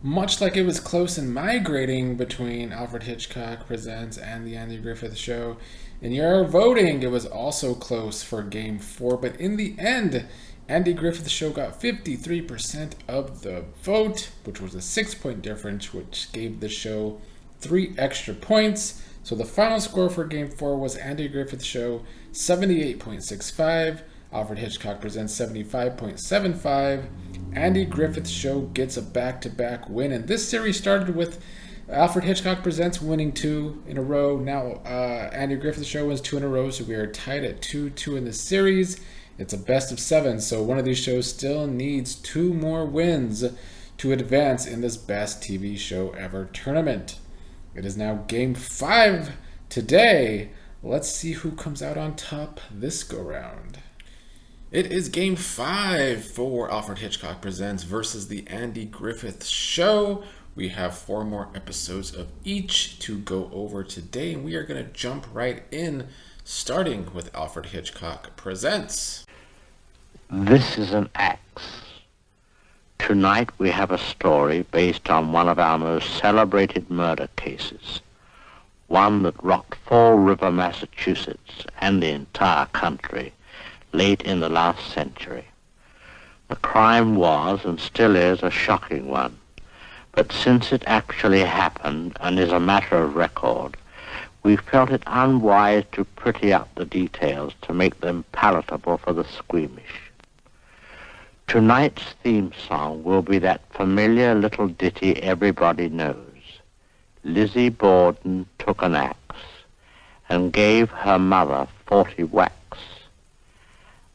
Much like it was close in my grading between Alfred Hitchcock Presents and The Andy Griffith Show, in your voting, it was also close for Game 4, but in the end, Andy Griffith Show got 53% of the vote, which was a 6-point difference, which gave the show 3 extra points. So the final score for Game 4 was Andy Griffith Show 78.65, Alfred Hitchcock Presents 75.75. Andy Griffith Show gets a back-to-back win, and this series started with Alfred Hitchcock Presents winning 2 in a row. Now Andy Griffith Show wins 2 in a row, so we are tied at 2-2 in this series. It's a best of 7, so one of these shows still needs 2 more wins to advance in this best TV show ever tournament. It is now Game 5 today. Let's see who comes out on top this go-round. It is Game 5 for Alfred Hitchcock Presents versus The Andy Griffith Show. We have 4 more episodes of each to go over today, and we are going to jump right in, starting with Alfred Hitchcock Presents. This is an axe. Tonight we have a story based on one of our most celebrated murder cases, one that rocked Fall River, Massachusetts, and the entire country late in the last century. The crime was and still is a shocking one, but since it actually happened and is a matter of record, we felt it unwise to pretty up the details to make them palatable for the squeamish. Tonight's theme song will be that familiar little ditty everybody knows. Lizzie Borden took an axe and gave her mother 40 whacks.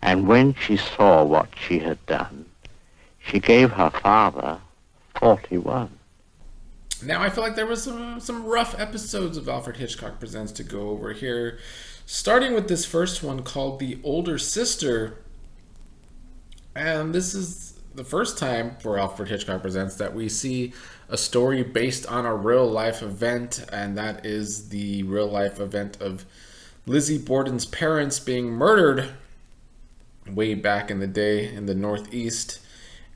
And when she saw what she had done, she gave her father 41. Now, I feel like there was some rough episodes of Alfred Hitchcock Presents to go over here. Starting with this first one called The Older Sister. And this is the first time for Alfred Hitchcock Presents that we see a story based on a real-life event, and that is the real-life event of Lizzie Borden's parents being murdered way back in the day in the Northeast.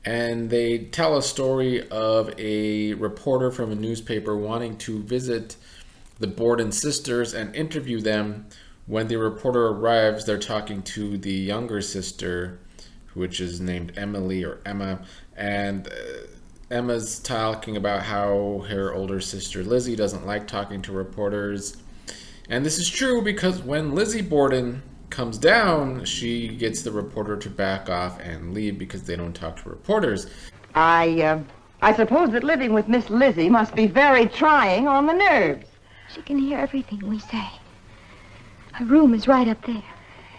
And they tell a story of a reporter from a newspaper wanting to visit the Borden sisters and interview them. When the reporter arrives, they're talking to the younger sister, which is named Emily or Emma, and Emma's talking about how her older sister Lizzie doesn't like talking to reporters. And this is true because when Lizzie Borden comes down, she gets the reporter to back off and leave because they don't talk to reporters. I suppose that living with Miss Lizzie must be very trying on the nerves. She can hear everything we say. Her room is right up there.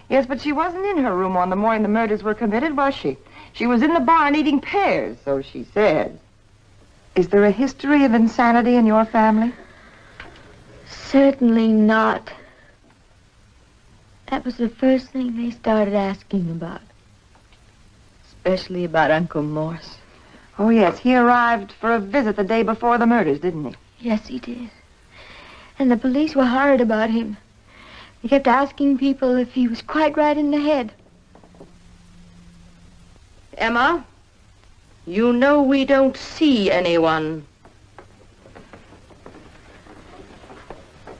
Yes, but she wasn't in her room on the morning the murders were committed, was she? She was in the barn eating pears, so she said. Is there a history of insanity in your family? Certainly not. That was the first thing they started asking about. Especially about Uncle Morse. Oh, yes, he arrived for a visit the day before the murders, didn't he? Yes, he did. And the police were horrid about him. They kept asking people if he was quite right in the head. Emma, you know we don't see anyone.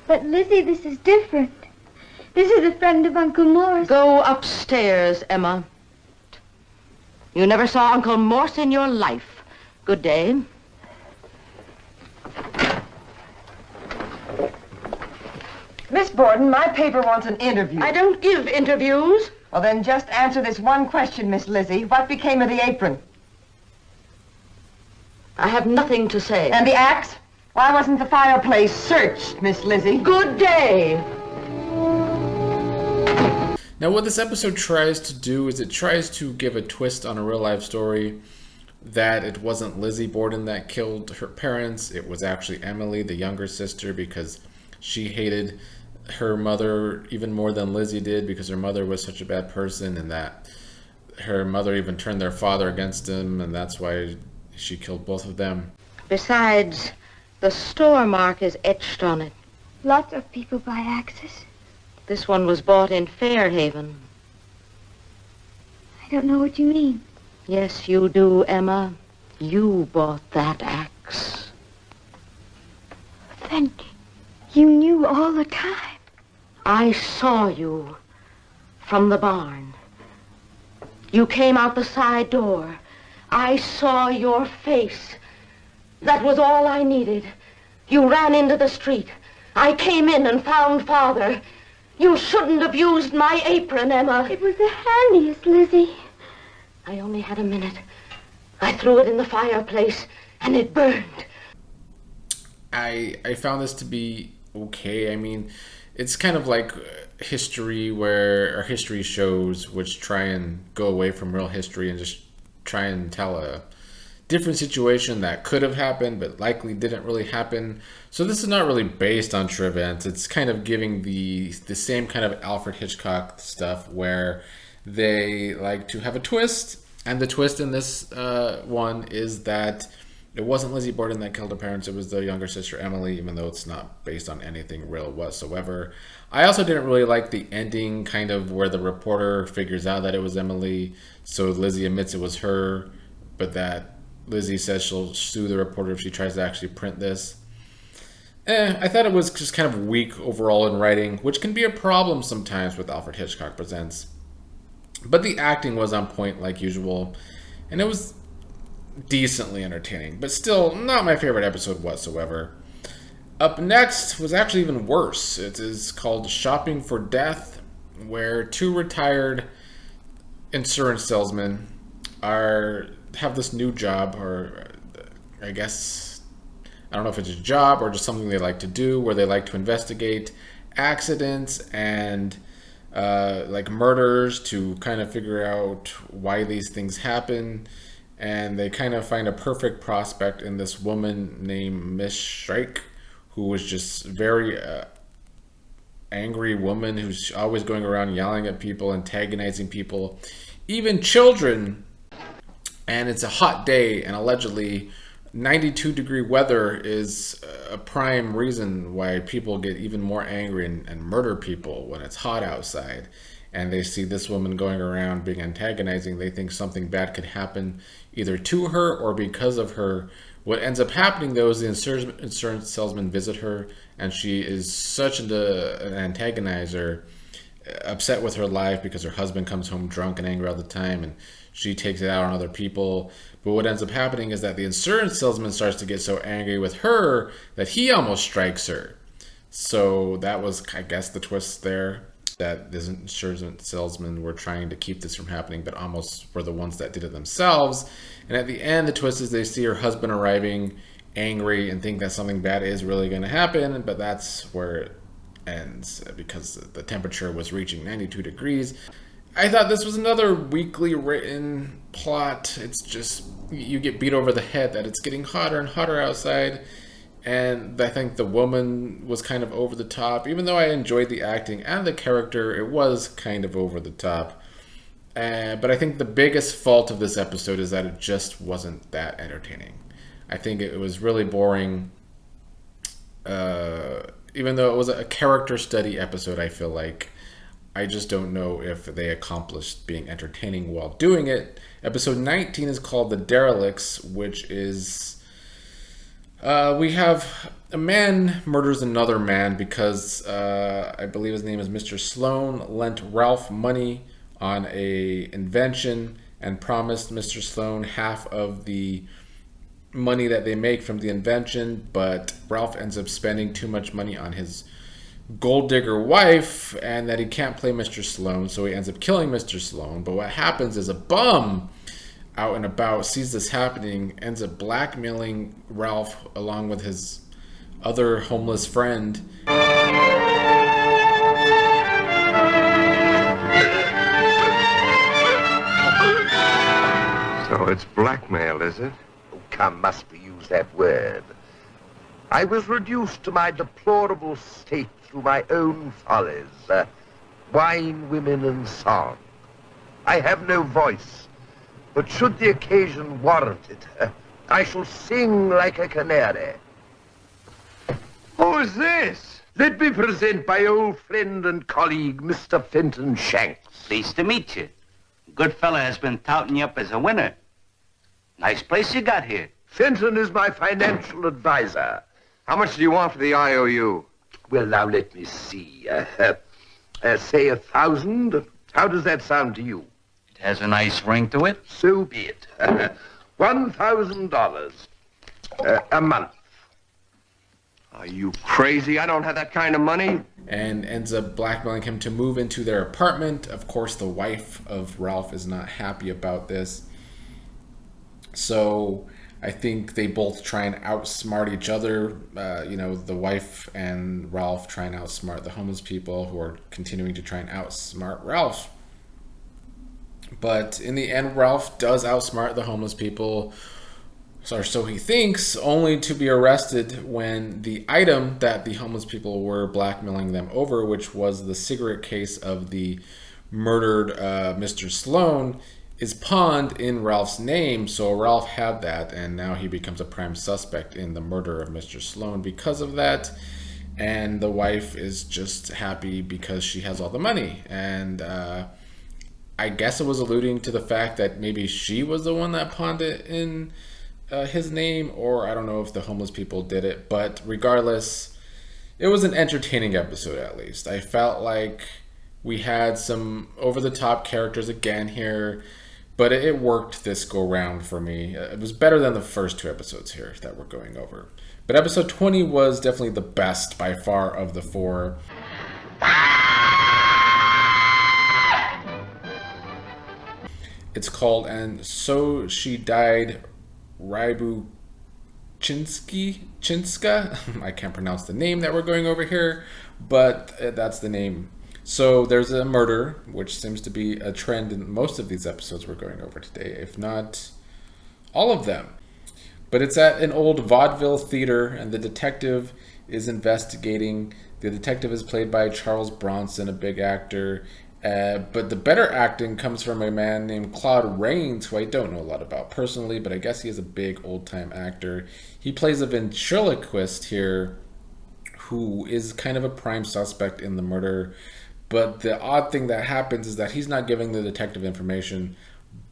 But Lizzie, this is different. This is a friend of Uncle Morse. Go upstairs, Emma. You never saw Uncle Morse in your life. Good day. Miss Borden, my paper wants an interview. I don't give interviews. Well, then just answer this one question, Miss Lizzie. What became of the apron? I have nothing to say. And the axe? Why wasn't the fireplace searched, Miss Lizzie? Good day. Now, what this episode tries to do is it tries to give a twist on a real-life story that it wasn't Lizzie Borden that killed her parents. It was actually Emily, the younger sister, because she hated her mother even more than Lizzie did because her mother was such a bad person, and that her mother even turned their father against him, and that's why she killed both of them. Besides, the store mark is etched on it. Lots of people buy axes. This one was bought in Fairhaven. I don't know what you mean. Yes, you do, Emma. You bought that axe. axe. Then you knew all the time. I saw you from the barn. You came out the side door. I saw your face. That was all I needed. You ran into the street. I came in and found Father. You shouldn't have used my apron, Emma. It was the handiest, Lizzie. I only had a minute. I threw it in the fireplace, and it burned. I found this to be okay. I mean, it's kind of like history or history shows which try and go away from real history and just try and tell a different situation that could have happened but likely didn't really happen. So this is not really based on true events. It's kind of giving the same kind of Alfred Hitchcock stuff where they like to have a twist, and the twist in this one is that it wasn't Lizzie Borden that killed her parents. It was the younger sister Emily, even though it's not based on anything real whatsoever. I also didn't really like the ending, kind of where the reporter figures out that it was Emily, so Lizzie admits it was her, but that Lizzie says she'll sue the reporter if she tries to actually print this. I thought it was just kind of weak overall in writing, which can be a problem sometimes with Alfred Hitchcock Presents. But the acting was on point like usual, and it was decently entertaining, but still not my favorite episode whatsoever. Up next was actually even worse. It is called Shopping for Death, where two retired insurance salesmen have this new job, or I guess, I don't know if it's a job or just something they like to do, where they like to investigate accidents and like murders to kind of figure out why these things happen. And they kind of find a perfect prospect in this woman named Miss Shrike, who was just very angry woman who's always going around yelling at people, antagonizing people, even children. And it's a hot day, and allegedly 92-degree weather is a prime reason why people get even more angry and murder people when it's hot outside. And they see this woman going around being antagonizing. They think something bad could happen either to her or because of her. What ends up happening, though, is the insurance salesman visit her, and she is such an antagonizer, upset with her life because her husband comes home drunk and angry all the time, and she takes it out on other people. But what ends up happening is that the insurance salesman starts to get so angry with her that he almost strikes her. So that was, I guess, the twist there, that the insurance salesmen were trying to keep this from happening, but almost were the ones that did it themselves. And at the end, the twist is they see her husband arriving angry and think that something bad is really going to happen, but that's where it ends because the temperature was reaching 92 degrees. I thought this was another weakly written plot. It's just, you get beat over the head that it's getting hotter and hotter outside. And I think the woman was kind of over the top. Even though I enjoyed the acting and the character, it was kind of over the top. But I think the biggest fault of this episode is that it just wasn't that entertaining. I think it was really boring. Even though it was a character study episode, I feel like I just don't know if they accomplished being entertaining while doing it. Episode 19 is called The Derelicts, which is... we have a man murders another man because I believe his name is Mr. Sloan, lent Ralph money on a invention and promised Mr. Sloan half of the money that they make from the invention, but Ralph ends up spending too much money on his gold digger wife and that he can't play Mr. Sloan, so he ends up killing Mr. Sloan. But what happens is a bum out and about sees this happening, ends up blackmailing Ralph along with his other homeless friend. So it's blackmail, is it? Oh, come, must we use that word? I was reduced to my deplorable state through my own follies, wine, women, and song. I have no voice, but should the occasion warrant it, I shall sing like a canary. Who is this? Let me present my old friend and colleague, Mr. Fenton Shanks. Pleased to meet you. Good fella has been touting you up as a winner. Nice place you got here. Fenton is my financial advisor. How much do you want for the IOU? Well, now, let me see. Say 1,000. How does that sound to you? It has a nice ring to it. So be it. $1,000 a month. Are you crazy? I don't have that kind of money. And ends up blackmailing him to move into their apartment. Of course, the wife of Ralph is not happy about this. So I think they both try and outsmart each other. The wife and Ralph try and outsmart the homeless people, who are continuing to try and outsmart Ralph. But in the end, Ralph does outsmart the homeless people, or so he thinks, only to be arrested when the item that the homeless people were blackmailing them over, which was the cigarette case of the murdered Mr. Sloan, is pawned in Ralph's name. So Ralph had that, and now he becomes a prime suspect in the murder of Mr. Sloan because of that. And the wife is just happy because she has all the money. And I guess it was alluding to the fact that maybe she was the one that pawned it in his name, or I don't know if the homeless people did it. But regardless, it was an entertaining episode, at least. I felt like we had some over-the-top characters again here, but it worked this go-round for me. It was better than the first two episodes here that we're going over. But episode 20 was definitely the best by far of the four. It's called And So She Died Riabouchinska. I can't pronounce the name that we're going over here, but that's the name. So there's a murder, which seems to be a trend in most of these episodes we're going over today, if not all of them. But it's at an old vaudeville theater, and the detective is investigating. The detective is played by Charles Bronson, a big actor. But the better acting comes from a man named Claude Rains, who I don't know a lot about personally, but I guess he is a big old-time actor. He plays a ventriloquist here, who is kind of a prime suspect in the murder. But the odd thing that happens is that he's not giving the detective information,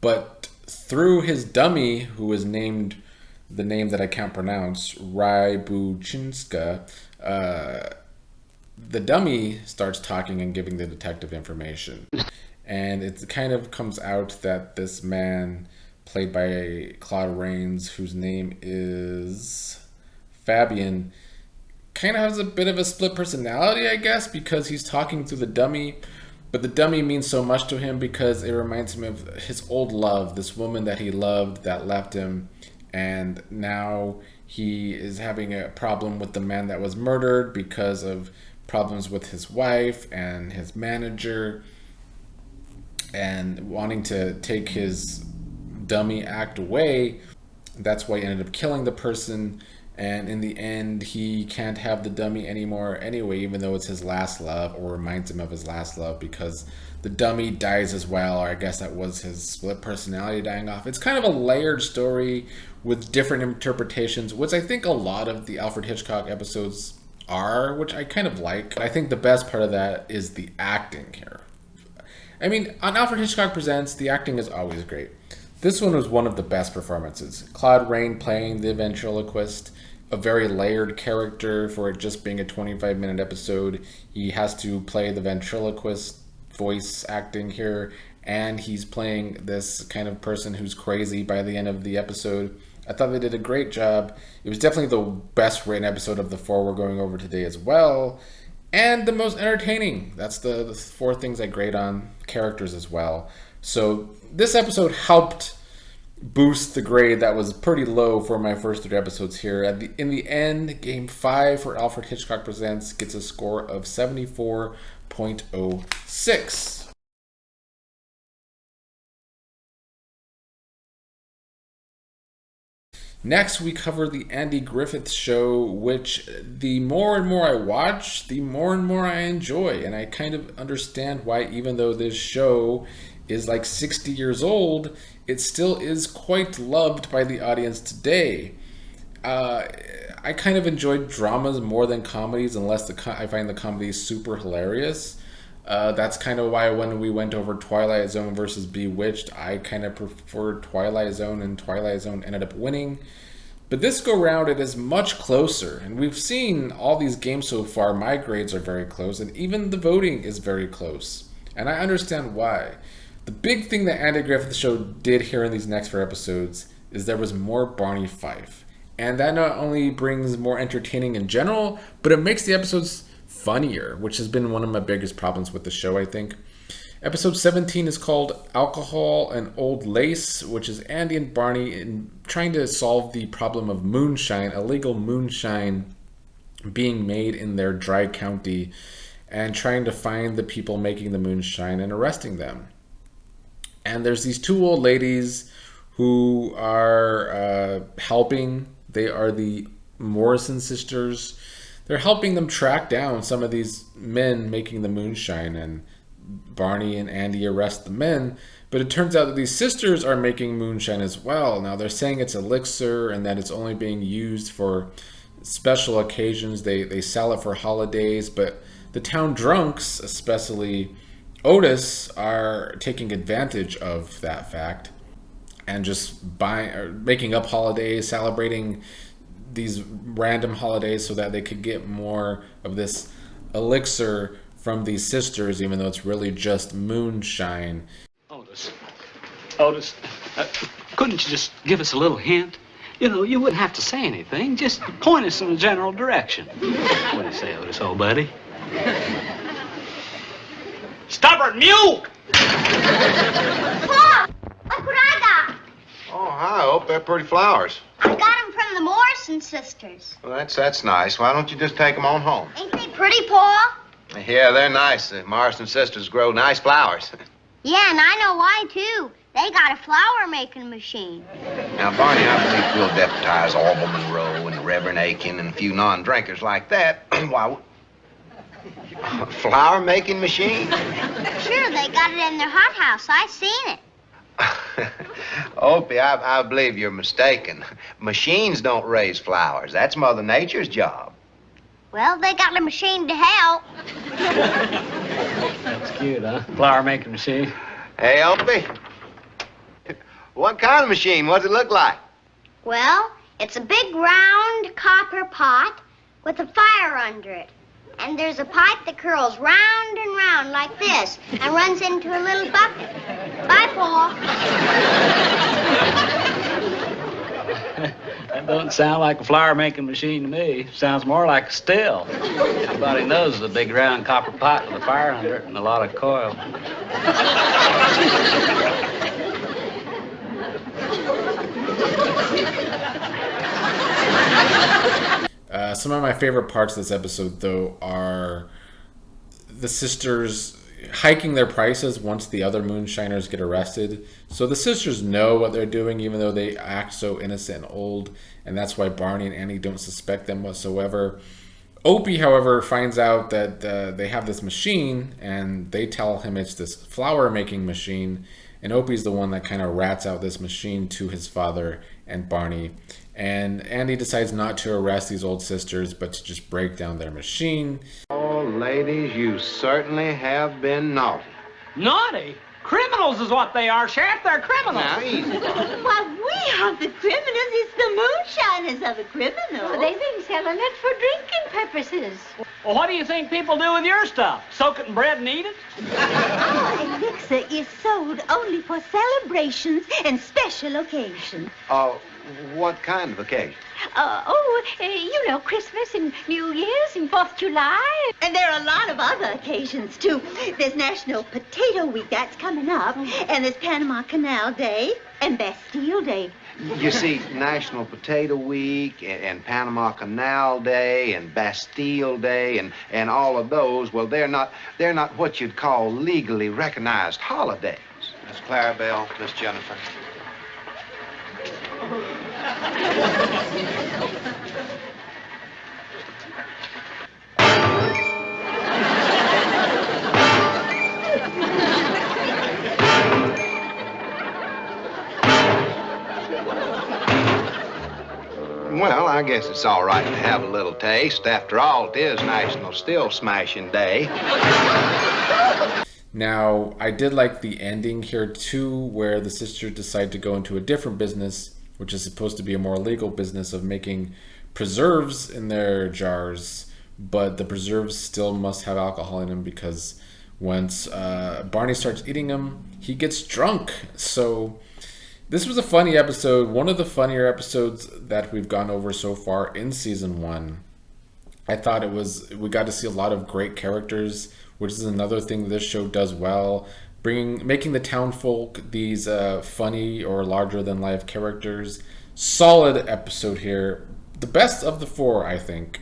but through his dummy, who is named the name that I can't pronounce, Riabouchinska, the dummy starts talking and giving the detective information. And it kind of comes out that this man, played by Claude Rains, whose name is Fabian, kind of has a bit of a split personality, I guess, because he's talking through the dummy. But the dummy means so much to him because it reminds him of his old love, this woman that he loved that left him. And now he is having a problem with the man that was murdered because of problems with his wife and his manager, and wanting to take his dummy act away. That's why he ended up killing the person. And in the end, he can't have the dummy anymore anyway, even though it's his last love, or reminds him of his last love, because the dummy dies as well, or I guess that was his split personality dying off. It's kind of a layered story with different interpretations, which I think a lot of the Alfred Hitchcock episodes are, which I kind of like. I think the best part of that is the acting here. I mean, on Alfred Hitchcock Presents, the acting is always great. This one was one of the best performances. Claude Rains playing the ventriloquist, a very layered character for it just being a 25-minute episode. He has to play the ventriloquist voice acting here, and he's playing this kind of person who's crazy by the end of the episode. I thought they did a great job. It was definitely the best written episode of the four we're going over today as well, and the most entertaining. That's the four things I grade on. Characters as well. So this episode helped boost the grade that was pretty low for my first three episodes here. In the end, Game 5 for Alfred Hitchcock Presents gets a score of 74.06. Next, we cover the Andy Griffith Show, which the more and more I watch, the more and more I enjoy. And I kind of understand why, even though this show is like 60 years old, it still is quite loved by the audience today. I kind of enjoy dramas more than comedies, unless I find the comedies super hilarious. That's kind of why when we went over Twilight Zone versus Bewitched, I kind of preferred Twilight Zone, and Twilight Zone ended up winning. But this go round, it is much closer. And we've seen all these games so far, my grades are very close, and even the voting is very close. And I understand why. The big thing that Andy Griffith Show did here in these next 4 episodes is there was more Barney Fife. And that not only brings more entertaining in general, but it makes the episodes funnier, which has been one of my biggest problems with the show, I think. Episode 17 is called Alcohol and Old Lace, which is Andy and Barney trying to solve the problem of moonshine, illegal moonshine being made in their dry county, and trying to find the people making the moonshine and arresting them. And there's these 2 old ladies who are helping. They are the Morrison sisters. They're helping them track down some of these men making the moonshine, and Barney and Andy arrest the men, but it turns out that these sisters are making moonshine as well. Now they're saying it's elixir and that it's only being used for special occasions. They sell it for holidays, but the town drunks, especially Otis, are taking advantage of that fact and just making up holidays, celebrating these random holidays so that they could get more of this elixir from these sisters, even though it's really just moonshine. Otis, couldn't you just give us a little hint? You know, you wouldn't have to say anything. Just point us in a general direction. What do you say, Otis, old buddy? Stubborn mule! Pa, look what I got. Oh, hi, Hope. They're pretty flowers. I got them from the Morrison sisters. Well, that's nice. Why don't you just take them on home? Ain't they pretty, Pa? Yeah, they're nice. The Morrison sisters grow nice flowers. Yeah, and I know why, too. They got a flower-making machine. Now, Barney, I think we'll deputize Orville Monroe and Reverend Aiken and a few non-drinkers like that. Why, flower-making machine? Sure, they got it in their hothouse. I seen it. Opie, I believe you're mistaken. Machines don't raise flowers. That's Mother Nature's job. Well, they got a machine to help. That's cute, huh? Flower-making machine. Hey, Opie. What kind of machine? What's it look like? Well, it's a big round copper pot with a fire under it. And there's a pipe that curls round and round like this and runs into a little bucket. Bye, Paul. That doesn't sound like a flower-making machine to me. Sounds more like a still. Everybody knows the big round copper pot with a fire under it and a lot of coil. Some of my favorite parts of this episode, though, are the sisters hiking their prices once the other moonshiners get arrested. So the sisters know what they're doing, even though they act so innocent and old, and that's why Barney and Annie don't suspect them whatsoever. Opie, however, finds out that they have this machine, and they tell him it's this flower-making machine, and Opie's the one that kind of rats out this machine to his father and Barney. And Andy decides not to arrest these old sisters, but to just break down their machine. Oh, ladies, you certainly have been naughty. Naughty? Criminals is what they are, Sheriff. They're criminals. Now, easy. Why, we aren't the criminals. It's the moonshiners are the criminals. Well, they've been selling it for drinking purposes. Well, what do you think people do with your stuff? Soak it in bread and eat it? Our elixir is sold only for celebrations and special occasions. What kind of occasion? You know, Christmas and New Year's and 4th of July. And there are a lot of other occasions, too. There's National Potato Week, that's coming up. And there's Panama Canal Day and Bastille Day. You see, National Potato Week and Panama Canal Day and Bastille Day and all of those, well, they're not what you'd call legally recognized holidays. Miss Clarabelle, Miss Jennifer. Well, I guess it's all right to have a little taste. After all, it is National Still Smashing Day. Now, I did like the ending here, too, where the sisters decide to go into a different business which is supposed to be a more legal business of making preserves in their jars, but the preserves still must have alcohol in them because once Barney starts eating them, he gets drunk. So this was a funny episode, one of the funnier episodes that we've gone over so far in season 1. I thought we got to see a lot of great characters, which is another thing this show does well, making the townfolk these funny or larger than life characters. Solid episode here, the best of the 4, I think.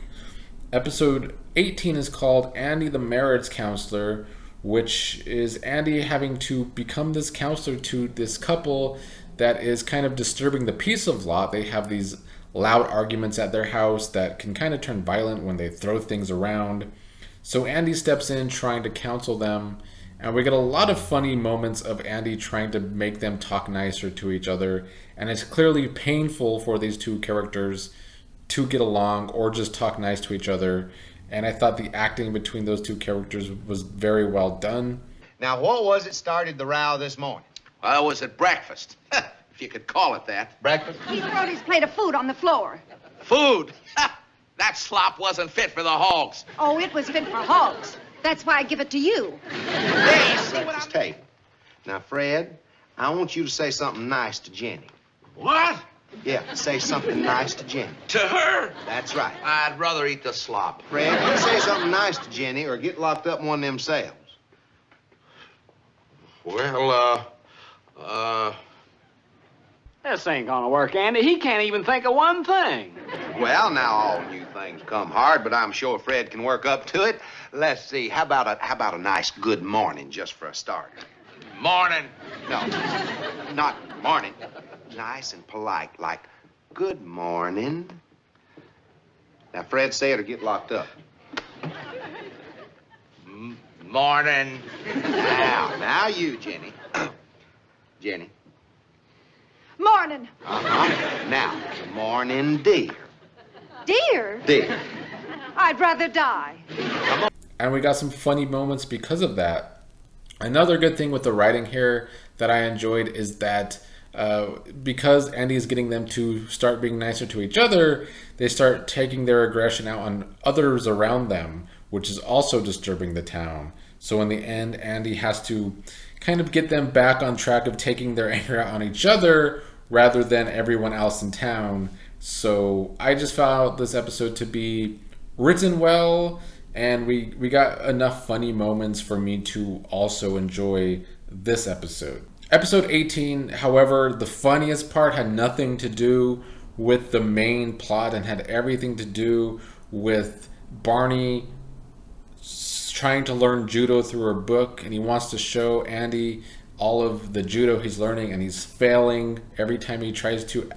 Episode 18 is called Andy the Marriage Counselor, which is Andy having to become this counselor to this couple that is kind of disturbing the peace of lot. They have these loud arguments at their house that can kind of turn violent when they throw things around. So Andy steps in trying to counsel them, and we get a lot of funny moments of Andy trying to make them talk nicer to each other, and it's clearly painful for these two characters to get along or just talk nice to each other. And I thought the acting between those two characters was very well done. Now, what was it started the row this morning? Well, it was at breakfast, if you could call it that. Breakfast? He threw his plate of food on the floor. Food? That slop wasn't fit for the hogs. Oh, it was fit for hogs. That's why I give it to you. Hey, see what I'm... table. Now, Fred, I want you to say something nice to Jenny. What? Yeah, say something nice to Jenny. To her? That's right. I'd rather eat the slop. Fred, you say something nice to Jenny or get locked up in one of them cells. Well, This ain't gonna work, Andy. He can't even think of one thing. Well, now all new things come hard, but I'm sure Fred can work up to it. Let's see. How about a nice good morning just for a start? Morning. No, not morning. Nice and polite, like good morning. Now, Fred, say it or get locked up. Morning. Now you, Jenny. Jenny. Morning. Uh-huh. Now, morning, dear. Dear? Dear. I'd rather die. And we got some funny moments because of that. Another good thing with the writing here that I enjoyed is that because Andy is getting them to start being nicer to each other, they start taking their aggression out on others around them, which is also disturbing the town. So in the end, Andy has to kind of get them back on track of taking their anger out on each other rather than everyone else in town. So I just found this episode to be written well, and we got enough funny moments for me to also enjoy this episode. Episode 18, however, the funniest part had nothing to do with the main plot and had everything to do with Barney trying to learn judo through her book, and he wants to show Andy all of the judo he's learning, and he's failing every time he tries to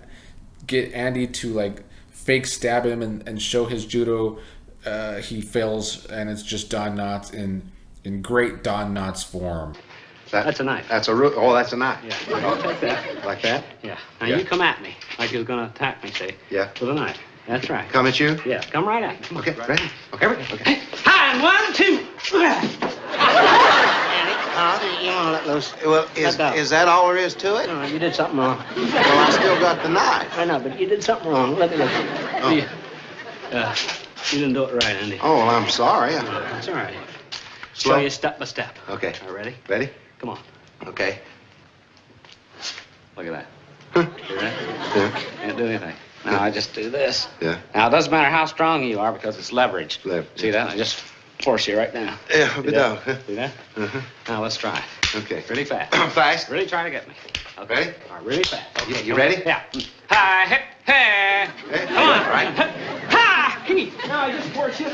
get Andy to like fake stab him and show his judo. He fails, and it's just Don Knotts in great Don Knotts form. That's a knife. That's a that's a knife. Yeah, I'll take that. Like that? Yeah. Now Yeah. you come at me like you're gonna attack me, see? Yeah. With a knife. That's right. Come at you? Yeah, come right at me. Come on. Okay, ready? Okay. Okay. Hi, and 1, 2. Andy, you wanna let loose? Well, is that all there is to it? No, you did something wrong. Well, I still got the knife. I know, but you did something wrong. Let me look. Oh. You didn't do it right, Andy. Oh, well, I'm sorry. That's all right. Slow. Show you step by step. Okay. All right, ready? Ready? Come on. Okay. Look at that. Huh. You ready? Yeah. Can't do anything. Now I just do this. Yeah. Now it doesn't matter how strong you are because it's leverage. See that? I just force you right now. Yeah, See but that? no. See that? Uh-huh. Now let's try it. Okay. Really fast. Fast? Really try to get me. Okay. Ready? All right, really fast. Okay, You ready? Yeah. Hi, hip, hey. Hey, Come on. all right. Ha! Come here. Now I just force you.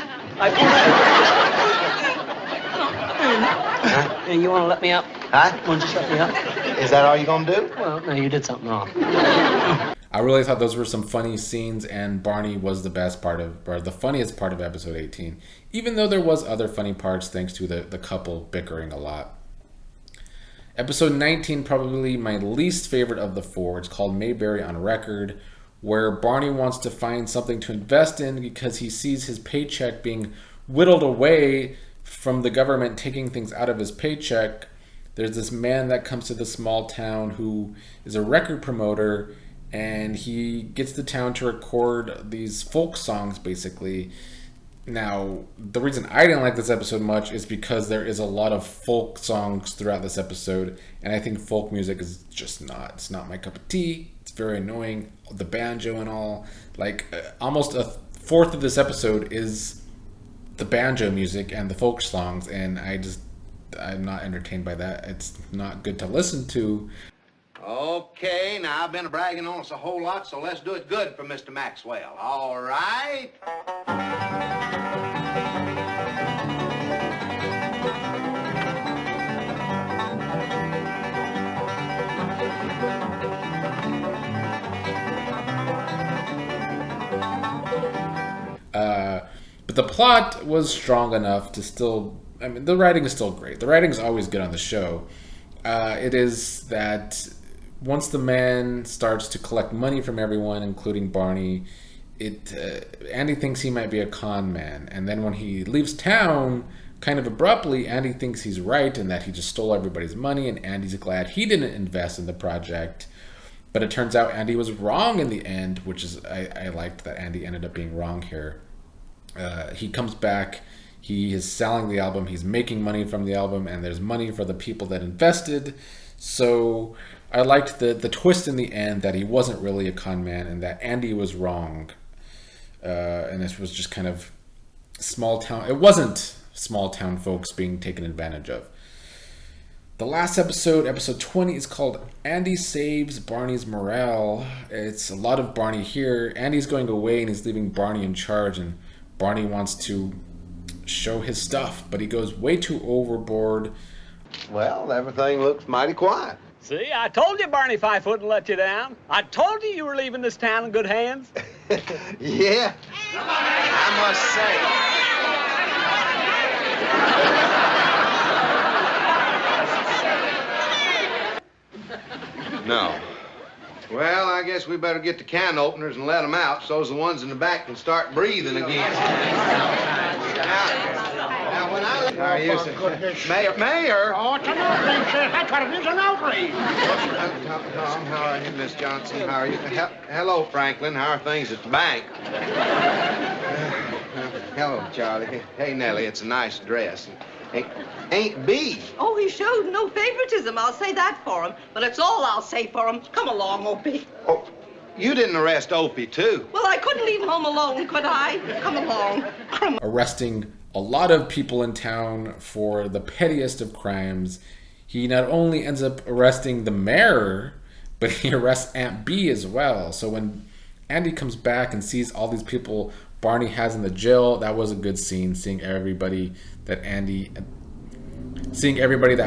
Hey, you want to let me up? Huh? Want to just let me up? Is that all you're gonna do? Well, no, you did something wrong. I really thought those were some funny scenes, and Barney was the best part of, or the funniest part of episode 18, even though there was other funny parts thanks to the couple bickering a lot. Episode 19, probably my least favorite of the 4. It's called Mayberry on Record, where Barney wants to find something to invest in because he sees his paycheck being whittled away from the government taking things out of his paycheck. There's this man that comes to the small town who is a record promoter, and he gets the town to record these folk songs, basically. Now, the reason I didn't like this episode much is because there is a lot of folk songs throughout this episode, and I think folk music is just it's not my cup of tea. It's very annoying. The banjo and all, like almost a fourth of this episode is the banjo music and the folk songs, and I'm not entertained by that. It's not good to listen to. Okay, now I've been bragging on us a whole lot, so let's do it good for Mr. Maxwell. All right? But the plot was strong enough to still... I mean, the writing is still great. The writing is always good on the show. It is that once the man starts to collect money from everyone, including Barney, Andy thinks he might be a con man. And then when he leaves town, kind of abruptly, Andy thinks he's right and that he just stole everybody's money, and Andy's glad he didn't invest in the project. But it turns out Andy was wrong in the end, which is... I liked that Andy ended up being wrong here. He comes back, he is selling the album, he's making money from the album, and there's money for the people that invested. So I liked the twist in the end that he wasn't really a con man and that Andy was wrong. And this was just kind of small town. It wasn't small town folks being taken advantage of. The last episode, episode 20, is called Andy Saves Barney's Morale. It's a lot of Barney here. Andy's going away and he's leaving Barney in charge, and Barney wants to show his stuff, but he goes way too overboard. Well, everything looks mighty quiet. See, I told you Barney Fife wouldn't let you down. I told you you were leaving this town in good hands. Yeah, I must say. No. Well, I guess we better get the can openers and let them out so the ones in the back can start breathing again. Now, when I... How are you, sir? Mayor! Oh, it's an outrage, sir. That's what it is, an outrage. Tom, how are you? Miss Johnson, how are you? Hello, Franklin. How are things at the bank? Hello, Charlie. Hey, Nellie, it's a nice dress. Hey, Ain't B. Oh, he showed no favoritism. I'll say that for him. But it's all I'll say for him. Come along, Opie. Oh, you didn't arrest Opie, too. Well, I couldn't leave home alone, could I? Come along. Arresting a lot of people in town for the pettiest of crimes. He not only ends up arresting the mayor, but he arrests Aunt B as well. So when Andy comes back and sees all these people Barney has in the jail, that was a good scene, seeing everybody that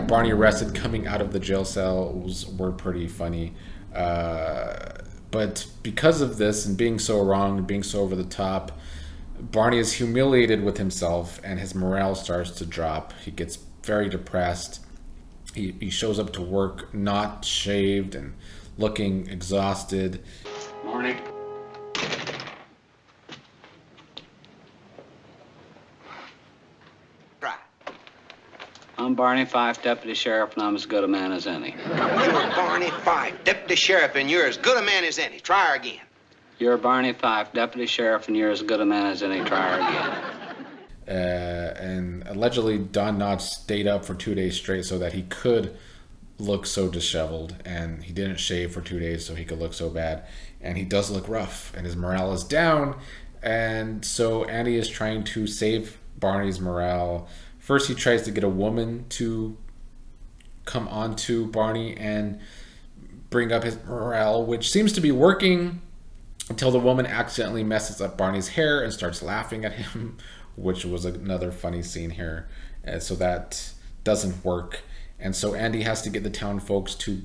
Barney arrested coming out of the jail cell were pretty funny. But because of this and being so wrong and being so over the top, Barney is humiliated with himself and his morale starts to drop. He gets very depressed. He shows up to work not shaved and looking exhausted. Morning. I'm Barney Fife, Deputy Sheriff, and I'm as good a man as any. You're Barney Fife, Deputy Sheriff, and you're as good a man as any. Try her again. You're Barney Fife, Deputy Sheriff, and you're as good a man as any. Try her again. And allegedly, Don Knotts stayed up for 2 days straight so that he could look so disheveled, and he didn't shave for 2 days so he could look so bad. And he does look rough, and his morale is down. And so Andy is trying to save Barney's morale. First, he tries to get a woman to come onto Barney and bring up his morale, which seems to be working until the woman accidentally messes up Barney's hair and starts laughing at him, which was another funny scene here. So that doesn't work. And so Andy has to get the town folks to,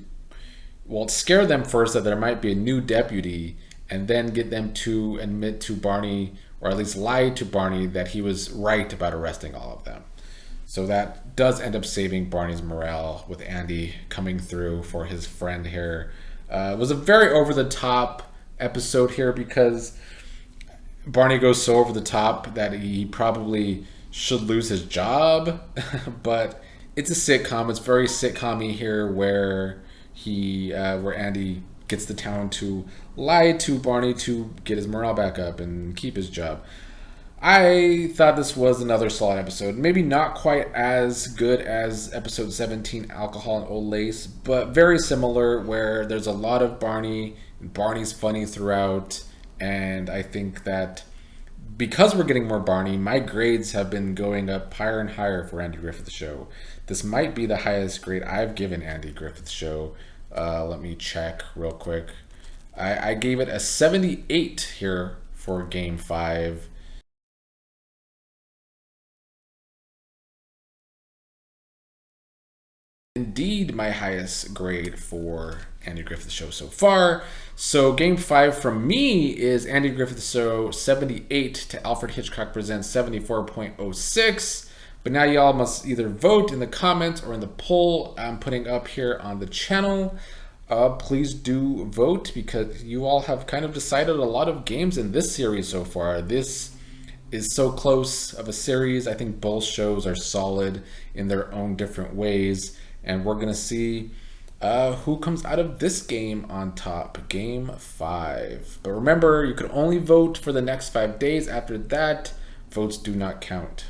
well, scare them first that there might be a new deputy, and then get them to admit to Barney, or at least lie to Barney, that he was right about arresting all of them. So that does end up saving Barney's morale with Andy coming through for his friend here. It was a very over-the-top episode here because Barney goes so over the top that he probably should lose his job. But it's a sitcom. It's very sitcom-y here where Andy gets the town to lie to Barney to get his morale back up and keep his job. I thought this was another solid episode. Maybe not quite as good as episode 17, Alcohol and Old Lace, but very similar, where there's a lot of Barney. Barney's funny throughout, and I think that because we're getting more Barney, my grades have been going up higher and higher for Andy Griffith Show. This might be the highest grade I've given Andy Griffith Show. Let me check real quick. I gave it a 78 here for Game 5. Indeed, my highest grade for Andy Griffith Show so far. So Game 5 from me is Andy Griffith Show 78 to Alfred Hitchcock Presents 74.06. But now y'all must either vote in the comments or in the poll I'm putting up here on the channel. Please do vote, because you all have kind of decided a lot of games in this series so far. This is so close of a series. I think both shows are solid in their own different ways. And we're going to see who comes out of this game on top, Game 5. But remember, you can only vote for the next 5 days. After that, votes do not count.